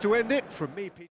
To end it from me, Peter.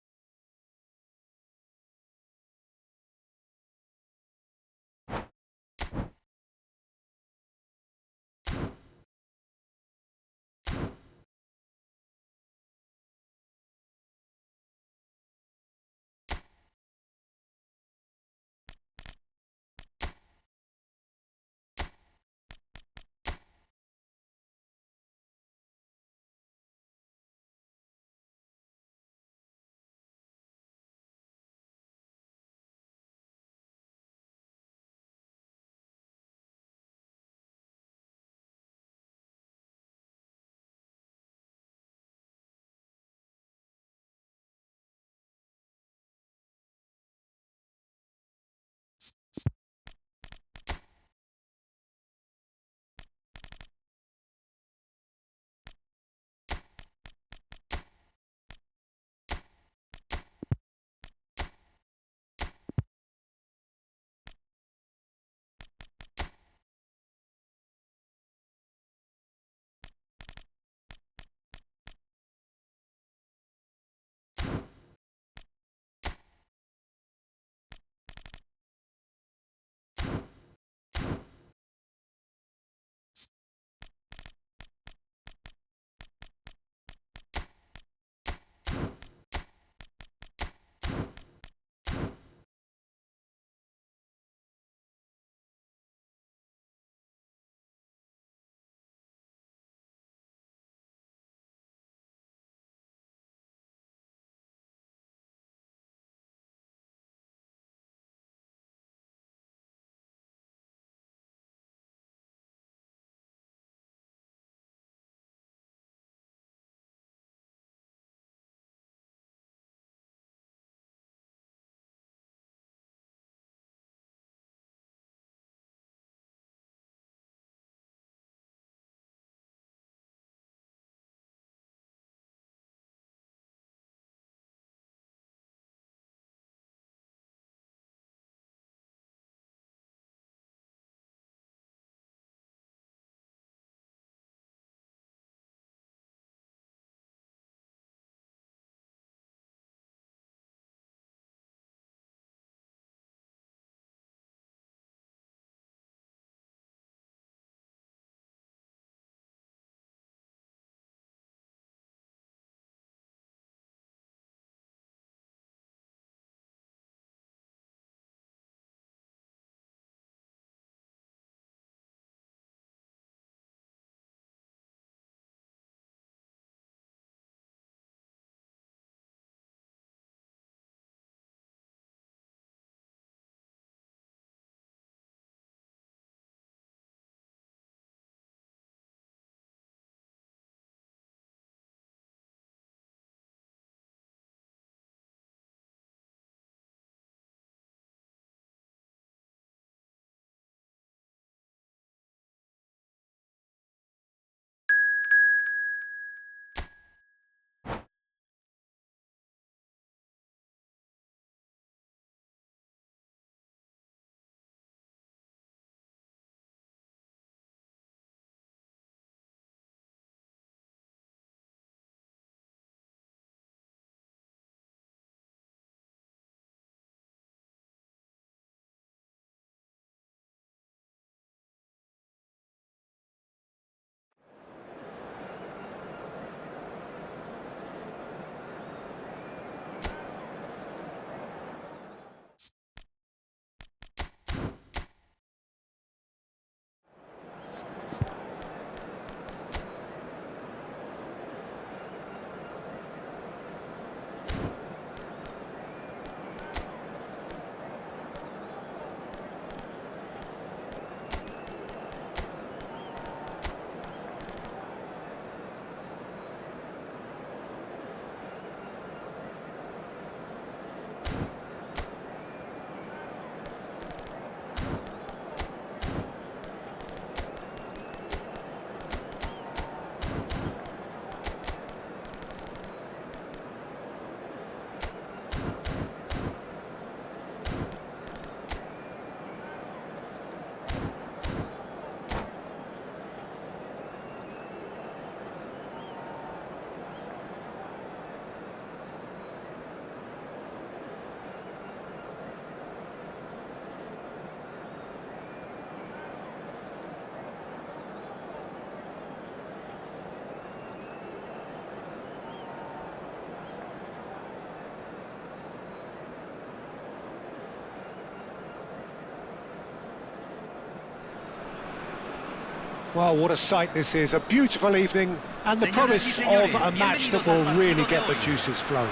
Well, what a sight this is, a beautiful evening, and the promise of a match that will really get the juices flowing.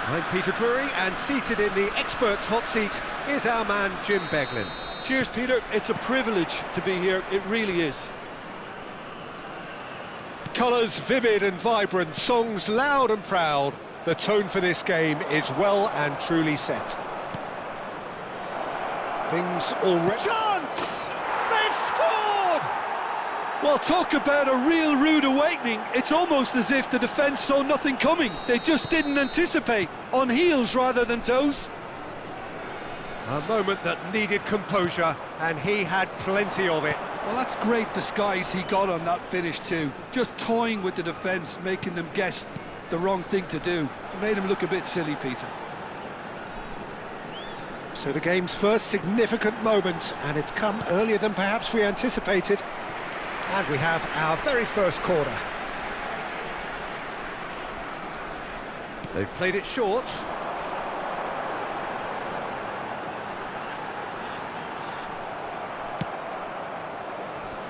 I'm Peter Drury, and seated in the experts' hot seat is our man Jim Beglin. Cheers, Peter. It's a privilege to be here, it really is. Colours vivid and vibrant, songs loud and proud. The tone for this game is well and truly set. Things already... Chance! They've scored! Well, talk about a real rude awakening. It's almost as if the defence saw nothing coming. They just didn't anticipate, on heels rather than toes. A moment that needed composure, and he had plenty of it. Well, that's great disguise he got on that finish too. Just toying with the defence, making them guess the wrong thing to do. It made him look a bit silly, Peter. So the game's first significant moment, and it's come earlier than perhaps we anticipated. And we have our very first corner. They've played it short.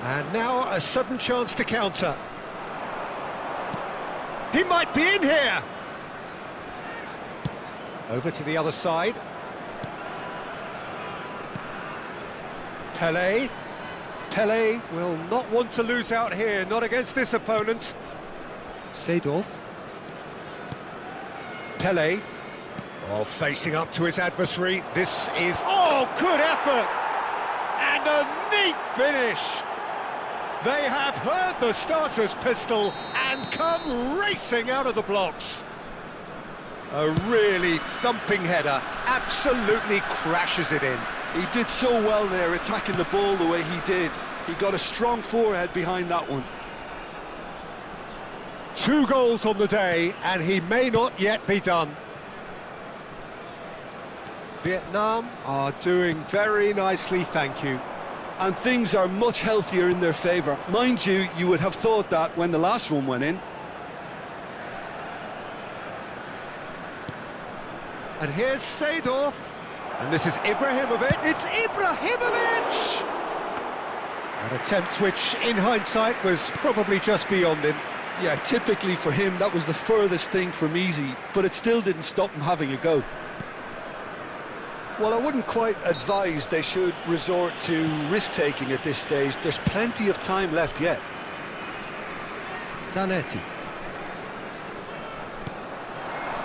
And now a sudden chance to counter. He might be in here! Over to the other side. Pelé. Pelé will not want to lose out here, not against this opponent. Seedorf. Pelé. Oh, facing up to his adversary. This is... Oh, good effort! And a neat finish! They have heard the starter's pistol and come racing out of the blocks. A really thumping header, absolutely crashes it in. He did so well there, attacking the ball the way he did. He got a strong forehead behind that one. 2 goals on the day, and he may not yet be done. Vietnam are doing very nicely, thank you. And things are much healthier in their favour. Mind you, you would have thought that when the last one went in. And here's Seedorf. And this is Ibrahimovic. It's Ibrahimovic! An attempt which, in hindsight, was probably just beyond him. Yeah, typically for him, that was the furthest thing from easy, but it still didn't stop him having a go. Well, I wouldn't quite advise they should resort to risk-taking at this stage. There's plenty of time left yet. Zanetti.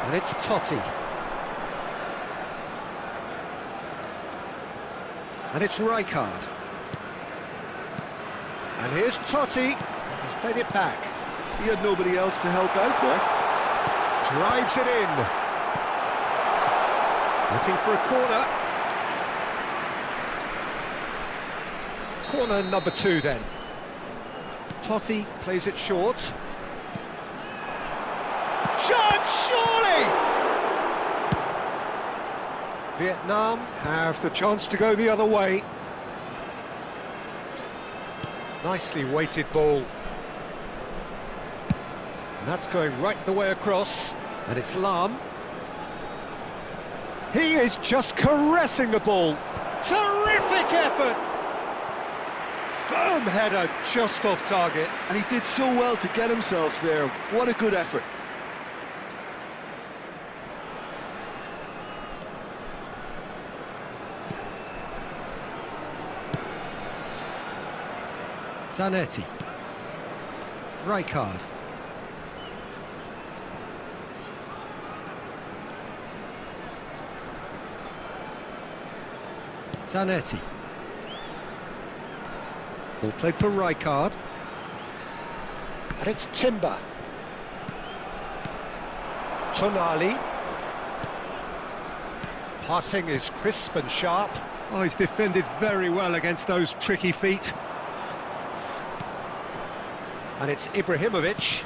And it's Totti. And it's Rijkaard. And here's Totti. He's played it back. He had nobody else to help out there. Drives it in. Looking for a corner. Corner number 2 then. Totti plays it short. Shot, surely! Vietnam have the chance to go the other way. Nicely weighted ball. And that's going right the way across. And it's Lahm. He is just caressing the ball. Terrific effort! Firm header just off target. And he did so well to get himself there. What a good effort. Zanetti. Rijkaard. Zanetti. Ball played for Rijkaard. And it's Timber. Tonali. Passing is crisp and sharp. Oh, he's defended very well against those tricky feet. And it's Ibrahimovic.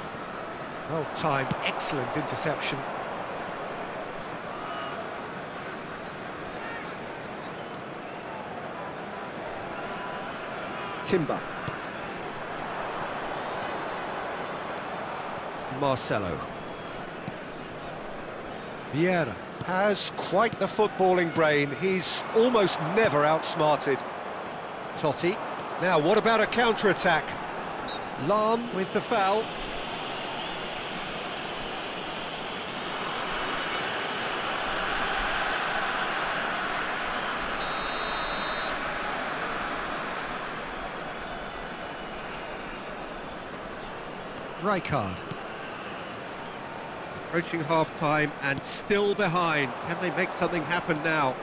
Well timed, excellent interception. Timber. Marcelo. Vieira has quite the footballing brain. He's almost never outsmarted. Totti. Now, what about a counter-attack? Lahm with the foul. Rijkaard. Approaching half-time and still behind. Can they make something happen now?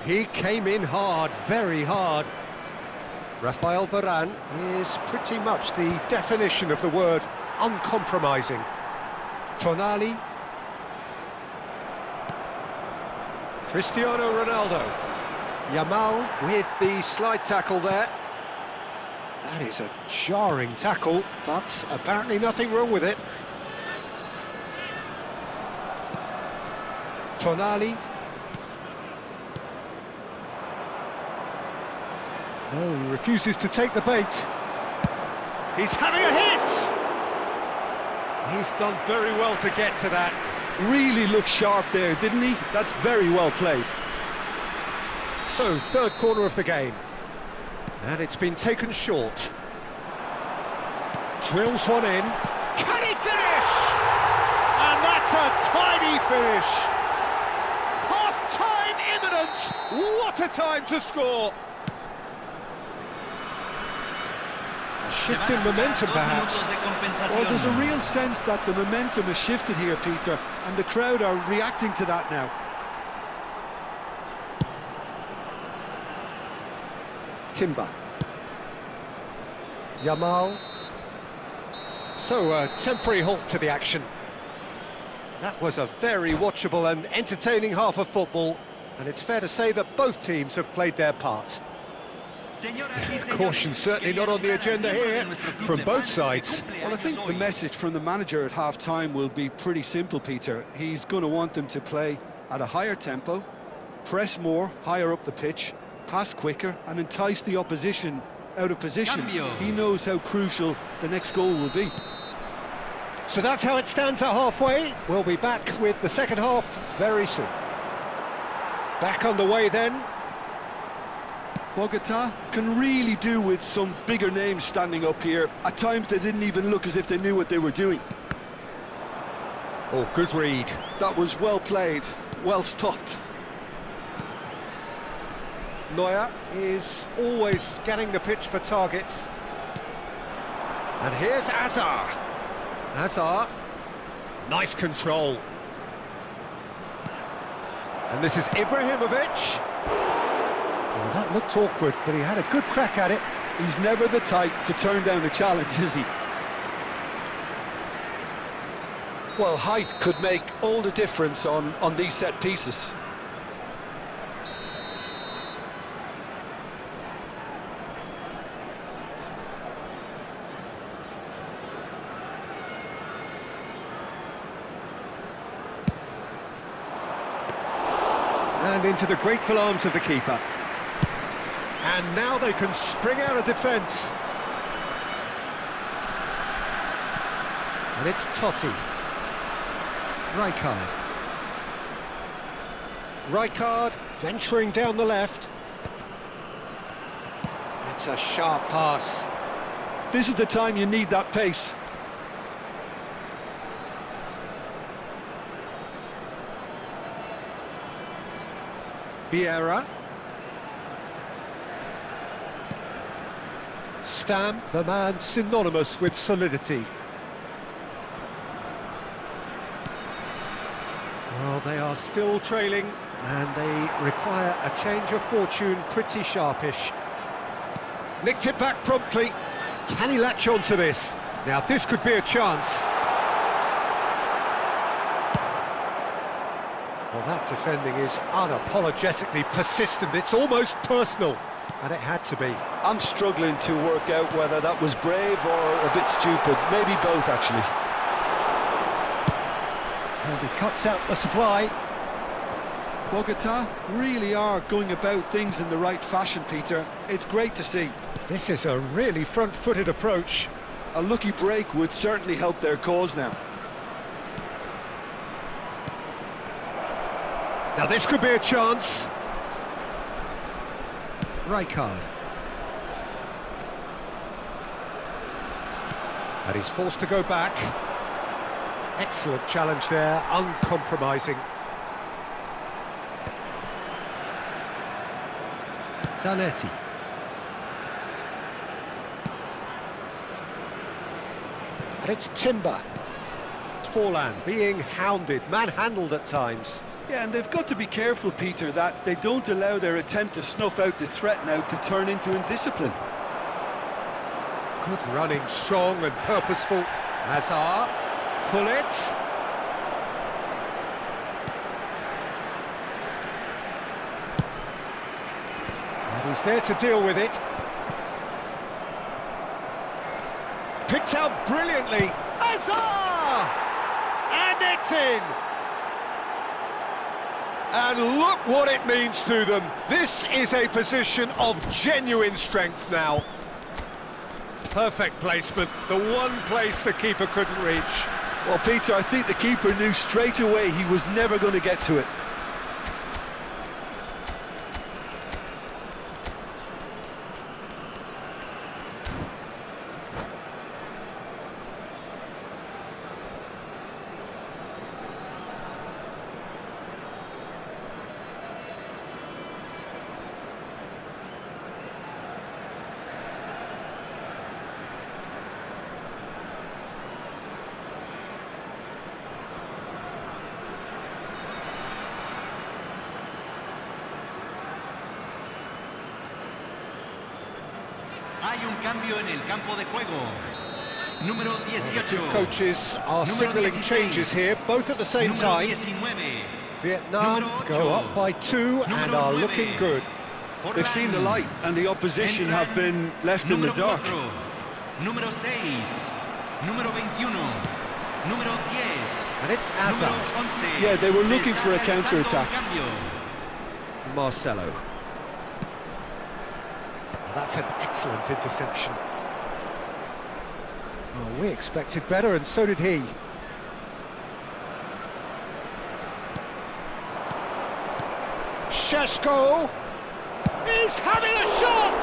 He came in hard, very hard. Rafael Varane is pretty much the definition of the word uncompromising. Tonali. Cristiano Ronaldo. Yamal with the slide tackle there. That is a jarring tackle, but apparently nothing wrong with it. Tonali. No, he refuses to take the bait. He's having a hit! He's done very well to get to that. Really looked sharp there, didn't he? That's very well played. So, third corner of the game. And it's been taken short. Drills one in. Can he finish? And that's a tidy finish. Half-time imminent. What a time to score. A shift in momentum, perhaps. Well, there's a real sense that the momentum has shifted here, Peter, and the crowd are reacting to that now. Timber. Yamal. So, a temporary halt to the action. That was a very watchable and entertaining half of football, and it's fair to say that both teams have played their part. Caution certainly not on the agenda here, from both sides. Well, I think the message from the manager at half-time will be pretty simple, Peter. He's going to want them to play at a higher tempo, press more, higher up the pitch, pass quicker, and entice the opposition out of position. He knows how crucial the next goal will be. So that's how it stands at halfway. We'll be back with the second half very soon. Back underway then. Bogota can really do with some bigger names standing up here. At times they didn't even look as if they knew what they were doing. Oh, good read. That was well played, well stopped. Neuer is always scanning the pitch for targets. And here's Hazard. Hazard. Nice control. And this is Ibrahimovic. Well, that looked awkward, but he had a good crack at it. He's never the type to turn down a challenge, is he? Well, height could make all the difference on these set pieces. And into the grateful arms of the keeper. And now they can spring out of defence. And it's Totti. Rijkaard. Rijkaard venturing down the left. It's a sharp pass. This is the time you need that pace. Vieira. Stam, the man synonymous with solidity. Well, they are still trailing, and they require a change of fortune pretty sharpish. Nicked it back promptly. Can he latch on to this? Now, this could be a chance. Well, that defending is unapologetically persistent. It's almost personal, and it had to be. I'm struggling to work out whether that was brave or a bit stupid. Maybe both, actually. And he cuts out the supply. Bogota really are going about things in the right fashion, Peter. It's great to see. This is a really front-footed approach. A lucky break would certainly help their cause now. Now this could be a chance. Rijkaard. And he's forced to go back. Excellent challenge there, uncompromising. Zanetti. And it's Timber. Forlan being hounded, manhandled at times. Yeah, and they've got to be careful, Peter, that they don't allow their attempt to snuff out the threat now to turn into indiscipline. Good running, strong and purposeful. Hazard, Gullit. And he's there to deal with it. Picked out brilliantly. Hazard! And it's in! And look what it means to them. This is a position of genuine strength now. Perfect placement, the one place the keeper couldn't reach. Well, Peter, I think the keeper knew straight away he was never going to get to it. Hay un cambio en el campo de juego. Número 18. Two coaches are signalling changes here, both at the same time. 19. Vietnam go up by 2 and are looking good. They've seen the light and the opposition have been left in the dark. Número 6. Número 21. Número 10. And it's Hazard. Yeah, they were looking for a counter-attack. Marcelo. That's an excellent interception. Well, we expected better, and so did he. Šeško is having a shot!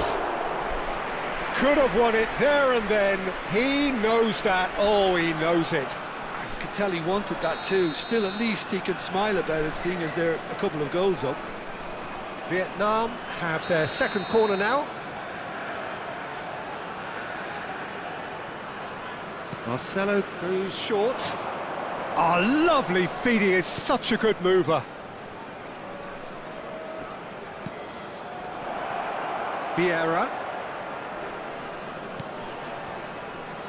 Could have won it there and then. He knows that. Oh, he knows it. You could tell he wanted that too. Still, at least he can smile about it, seeing as they're a couple of goals up. Vietnam have their second corner now. Marcelo goes short. Oh, lovely feed. He is such a good mover. Vieira.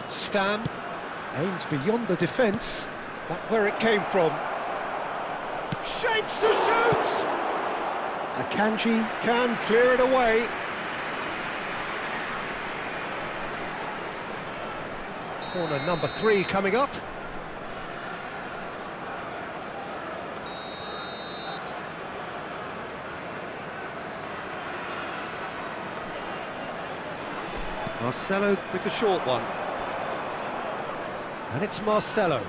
Stam aims beyond the defence. Not where it came from. Shapes to shoot! Akanji can clear it away. Corner number 3 coming up. Marcelo with the short one. And it's Marcelo.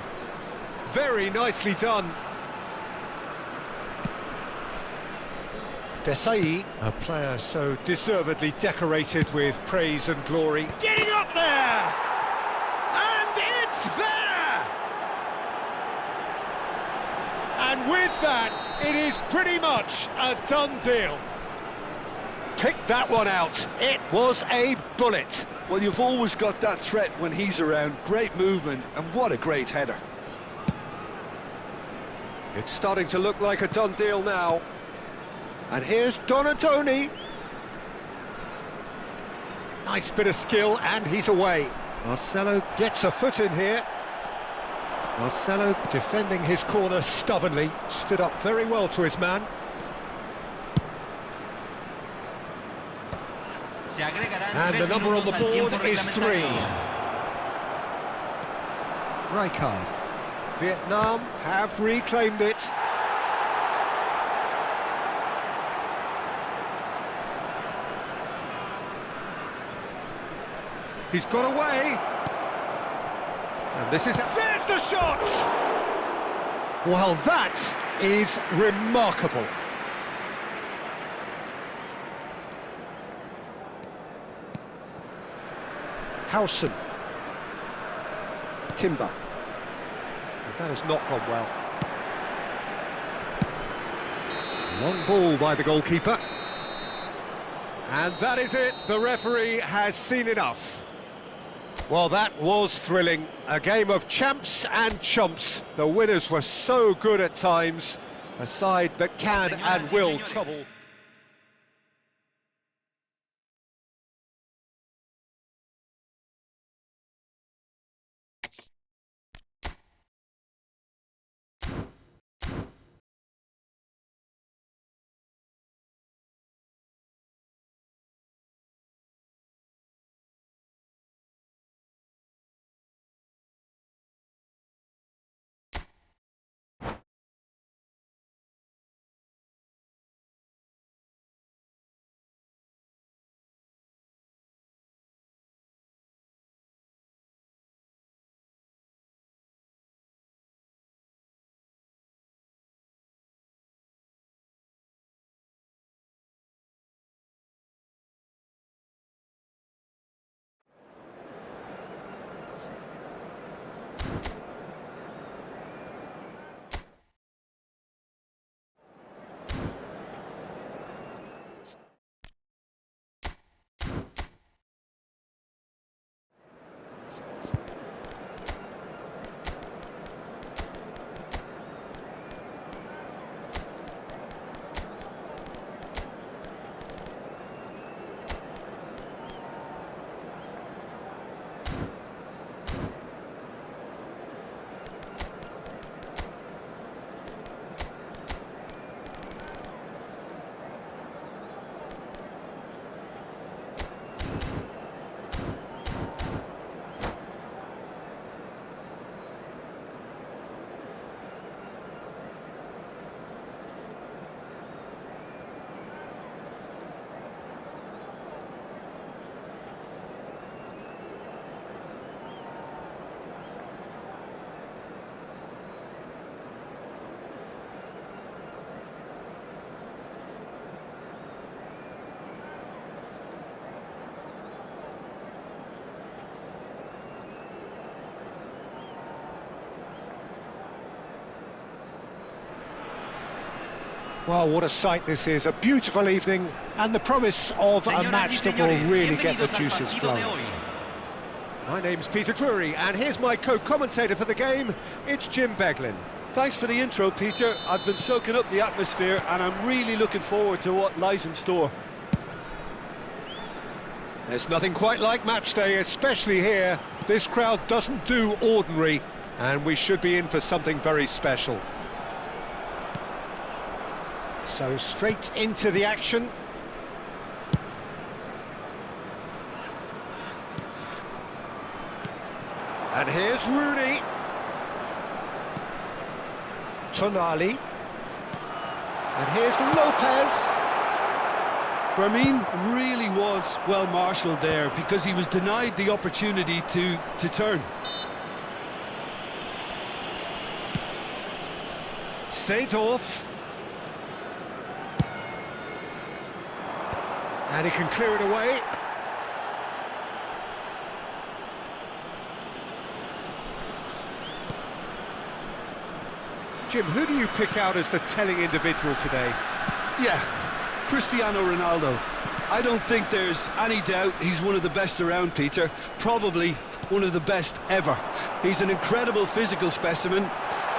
Very nicely done. Desai, a player so deservedly decorated with praise and glory. Getting up there! And it's there! And with that, it is pretty much a done deal. Pick that one out. It was a bullet. Well, you've always got that threat when he's around. Great movement, and what a great header. It's starting to look like a done deal now. And here's Donatoni. Nice bit of skill, and he's away. Marcelo gets a foot in here. Marcelo defending his corner stubbornly. Stood up very well to his man. And the number on the board is 3. Rijkaard. Vietnam have reclaimed it. He's got away. And this is... There's the shot! Well, that is remarkable. Howson. Timber. That has not gone well. Long ball by the goalkeeper. And that is it. The referee has seen enough. Well, that was thrilling. A game of champs and chumps. The winners were so good at times. A side that can and will trouble. Well, what a sight this is. A beautiful evening and the promise of a match that will really get the juices flowing. My name's Peter Drury, and here's my co-commentator for the game. It's Jim Beglin. Thanks for the intro, Peter. I've been soaking up the atmosphere and I'm really looking forward to what lies in store. There's nothing quite like match day, especially here. This crowd doesn't do ordinary, and we should be in for something very special. So straight into the action. And here's Rooney. Tonali. And here's Lopez. Fermin really was well marshalled there because he was denied the opportunity to turn. Seedorf. And he can clear it away. Jim, who do you pick out as the telling individual today? Yeah, Cristiano Ronaldo. I don't think there's any doubt he's one of the best around, Peter. Probably one of the best ever. He's an incredible physical specimen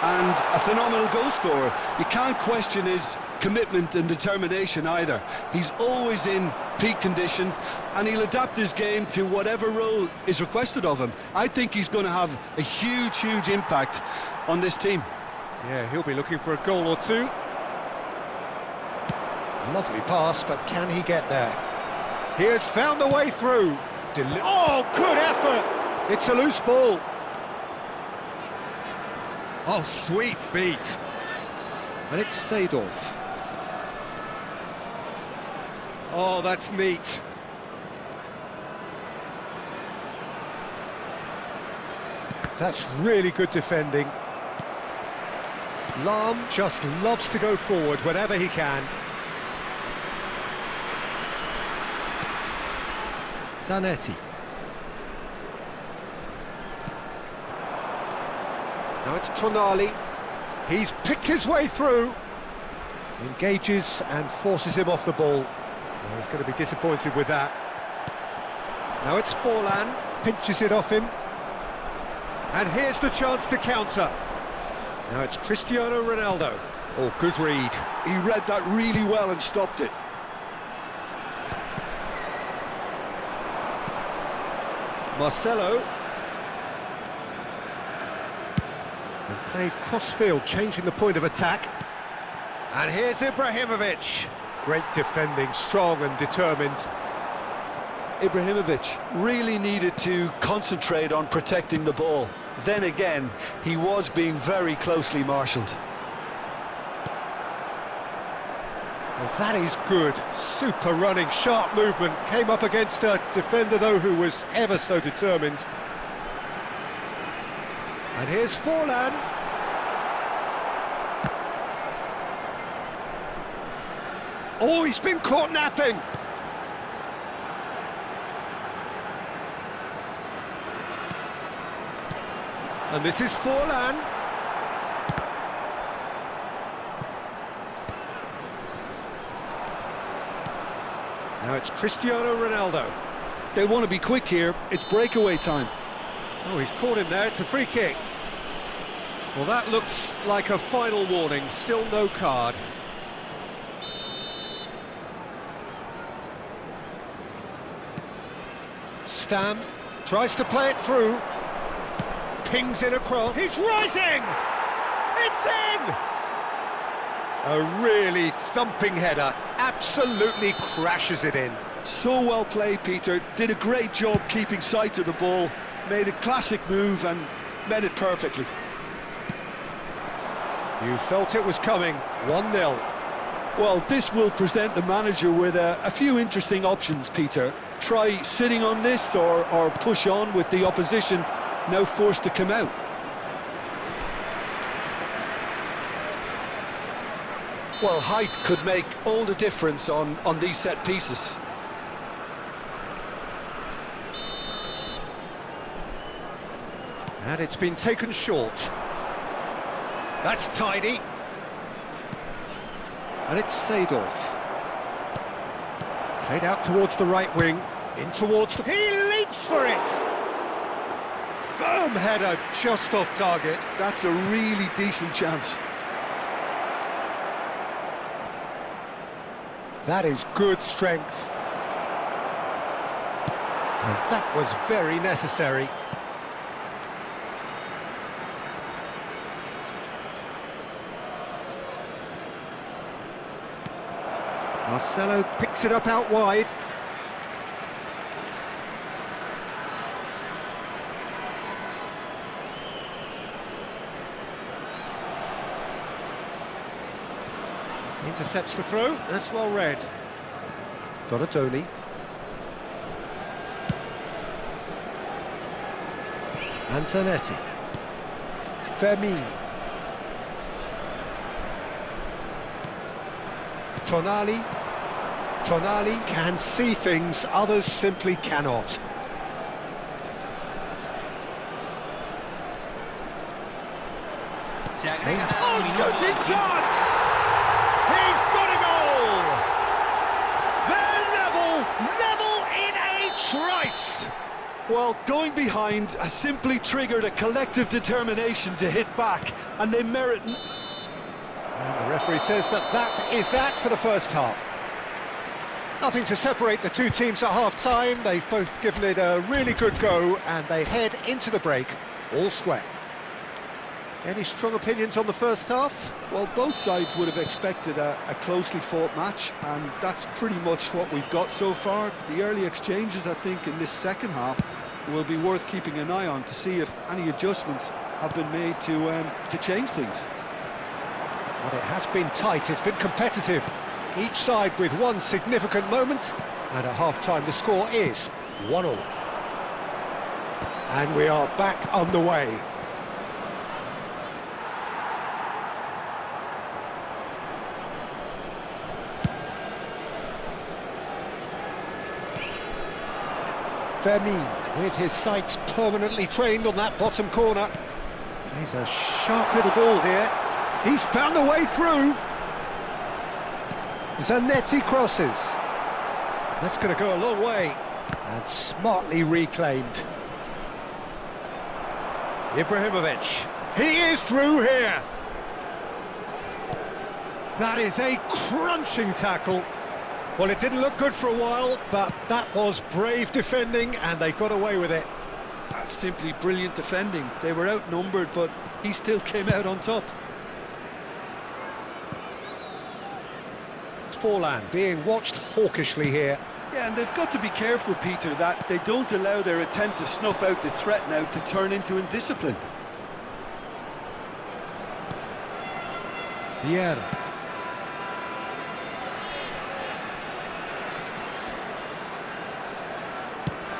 and a phenomenal goal scorer. You can't question his commitment and determination either. He's always in peak condition and he'll adapt his game to whatever role is requested of him. I think he's going to have a huge impact on this team. Yeah, he'll be looking for a goal or two. Lovely pass, but can he get there? He has found the way through. Oh, good effort! It's a loose ball. Oh, sweet feet. And it's Seedorf. Oh, that's neat. That's really good defending. Lahm just loves to go forward whenever he can. Zanetti. Now it's Tonali. He's picked his way through. Engages and forces him off the ball. Well, he's going to be disappointed with that. Now it's Forlan. Pinches it off him. And here's the chance to counter. Now it's Cristiano Ronaldo. Oh, good read. He read that really well and stopped it. Marcelo. And played cross-field, changing the point of attack. And here's Ibrahimovic. Great defending, strong and determined. Ibrahimovic really needed to concentrate on protecting the ball. Then again, he was being very closely marshalled. Well, that is good. Super running, sharp movement. Came up against a defender, though, who was ever so determined. And here's Forlan. Oh, he's been caught napping. And this is Forlan. Now it's Cristiano Ronaldo. They want to be quick here. It's breakaway time. Oh, he's caught him there. It's a free kick. Well, that looks like a final warning. Still no card. Stam tries to play it through. Pings it across. He's rising! It's in! A really thumping header. Absolutely crashes it in. So well played, Peter. Did a great job keeping sight of the ball. Made a classic move and met it perfectly. You felt it was coming. 1-0. Well, this will present the manager with a few interesting options, Peter. Try sitting on this or push on with the opposition now forced to come out. Well, height could make all the difference on these set pieces. And it's been taken short. That's tidy. And it's Seedorf. Played out towards the right wing. In towards the... He leaps for it! Firm header, just off target. That's a really decent chance. That is good strength. And that was very necessary. Marcelo picks it up out wide. Intercepts the throw. That's well read. Donatoni. Antonetti. Fermin. Tonali. Tonali can see things others simply cannot. Oh, shooting chance! He's got a goal! They're level in a trice! Well, going behind has simply triggered a collective determination to hit back, and they merit... And the referee says that is that for the first half. Nothing to separate the two teams at half-time. They've both given it a really good go, and they head into the break all square. Any strong opinions on the first half? Well, both sides would have expected a closely fought match, and that's pretty much what we've got so far. The early exchanges, I think, in this second half will be worth keeping an eye on to see if any adjustments have been made to change things. Well, it has been tight, it's been competitive. Each side with one significant moment, and at half-time the score is 1-1. And we are back on the way. Fermin with his sights permanently trained on that bottom corner. He's a sharp little ball here. He's found a way through. Zanetti crosses. That's going to go a long way. And smartly reclaimed. Ibrahimovic. He is through here. That is a crunching tackle. Well, it didn't look good for a while, but that was brave defending, and they got away with it. That's simply brilliant defending. They were outnumbered, but he still came out on top. Forlan being watched hawkishly here. Yeah, and they've got to be careful, Peter, that they don't allow their attempt to snuff out the threat now to turn into indiscipline. Vieira.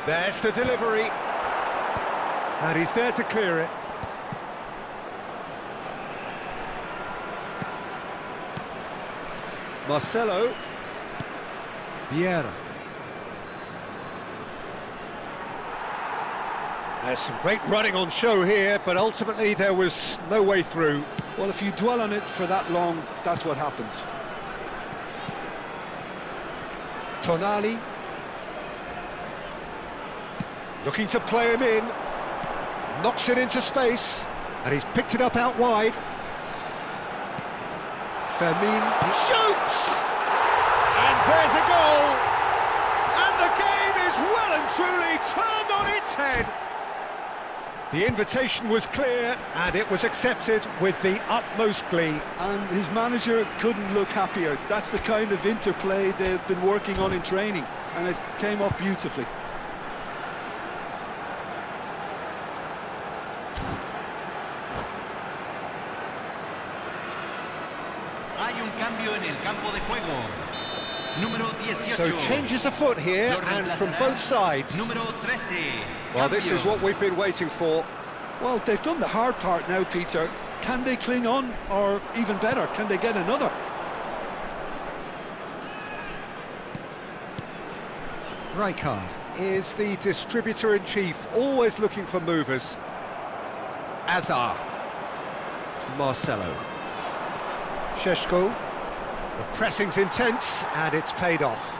There's the delivery. And he's there to clear it. Marcelo. Vieira. There's some great running on show here, but ultimately there was no way through. Well, if you dwell on it for that long, that's what happens. Tonali. Looking to play him in. Knocks it into space. And he's picked it up out wide. Fermin shoots! And there's a goal! And the game is well and truly turned on its head! The invitation was clear, and it was accepted with the utmost glee. And his manager couldn't look happier. That's the kind of interplay they've been working on in training, and it came off beautifully. Hay un cambio en el campo de juego. Número 18. So changes afoot here, and from both sides. Número 13. Well, this is what we've been waiting for. Well, they've done the hard part now, Peter. Can they cling on, or even better, can they get another? Rijkaard is the distributor-in-chief, always looking for movers. Azar. Marcelo. Šeško. The pressing's intense, and it's paid off.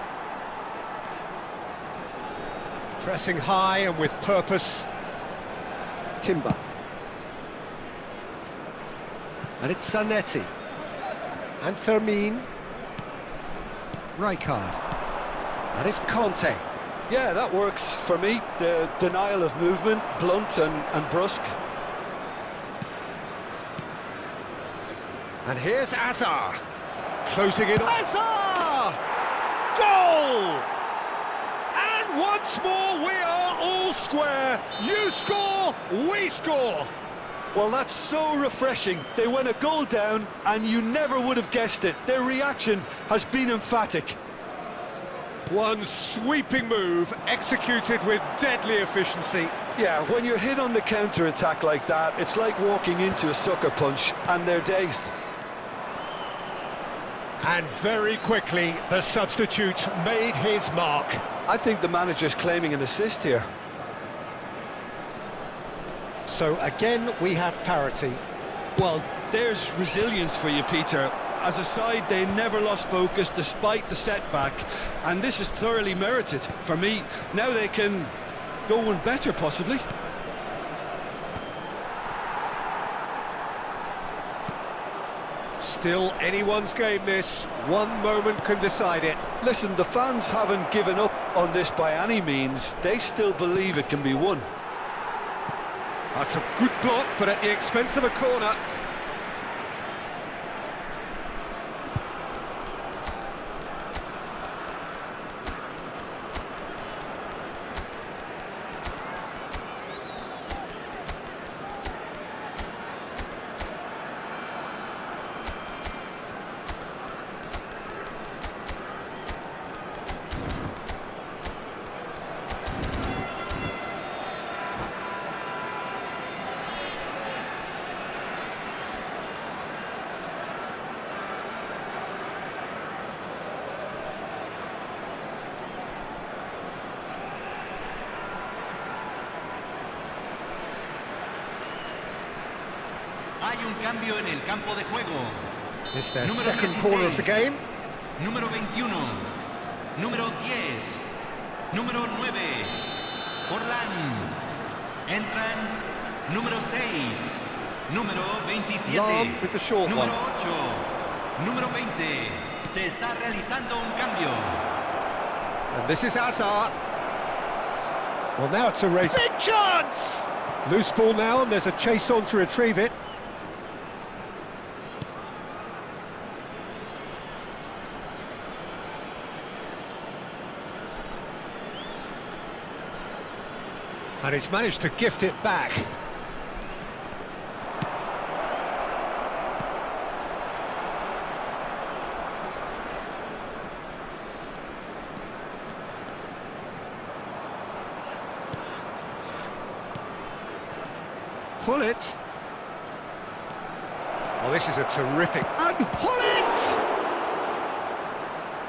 Pressing high and with purpose. Timber. And it's Zanetti. And Fermin. Rijkaard. And it's Conte. Yeah, that works for me. The denial of movement, blunt and brusque. And here's Azar. Closing in. Azar! Goal! And once more we are all square. You score, we score. Well, that's so refreshing. They went a goal down, and you never would have guessed it. Their reaction has been emphatic. One sweeping move, executed with deadly efficiency. Yeah, when you're hit on the counter-attack like that, it's like walking into a sucker punch, and they're dazed. And very quickly, the substitute made his mark. I think the manager's claiming an assist here. So again, we have parity. Well, there's resilience for you, Peter. As a side, they never lost focus despite the setback, and this is thoroughly merited for me. Now they can go one better, possibly. Still anyone's game, this. One moment can decide it. Listen, the fans haven't given up on this by any means. They still believe it can be won. That's a good block, but at the expense of a corner. Hay un cambio en el campo de juego. It's their Número second 16. corner of the game. Número 21. Número 10. Número 9. Forlán. Entran número 6. Número 27. Lam with the short Número one. 8. Número 20. Se está realizando un cambio. And this is Azar. Well, now it's a race. Big chance! Loose ball now, and there's a chase on to retrieve it. And he's managed to gift it back. Pull it. Oh, this is a terrific... And pull it!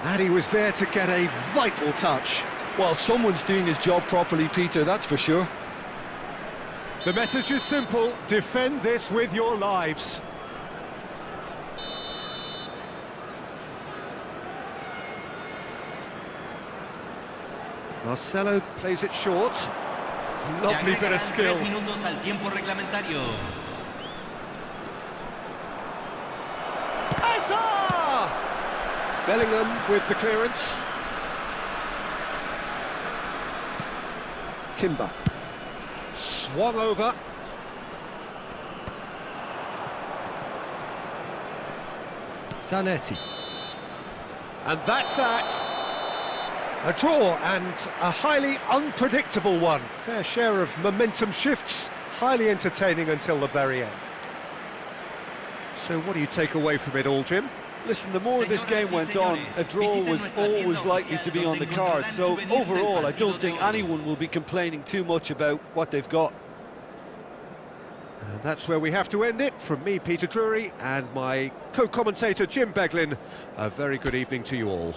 And he was there to get a vital touch. Well, someone's doing his job properly, Peter, that's for sure. The message is simple: defend this with your lives. Marcelo plays it short. Lovely bit of skill. 3 minutos al tiempo reglamentario. Azar! Bellingham with the clearance. Timber. Swung over. Zanetti. And that's that. A draw, and a highly unpredictable one. Fair share of momentum shifts. Highly entertaining until the very end. So what do you take away from it all, Jim? Listen, the more this game went on, a draw was always likely to be on the cards. So overall, I don't think anyone will be complaining too much about what they've got. And that's where we have to end it. From me, Peter Drury, and my co-commentator, Jim Beglin. A very good evening to you all.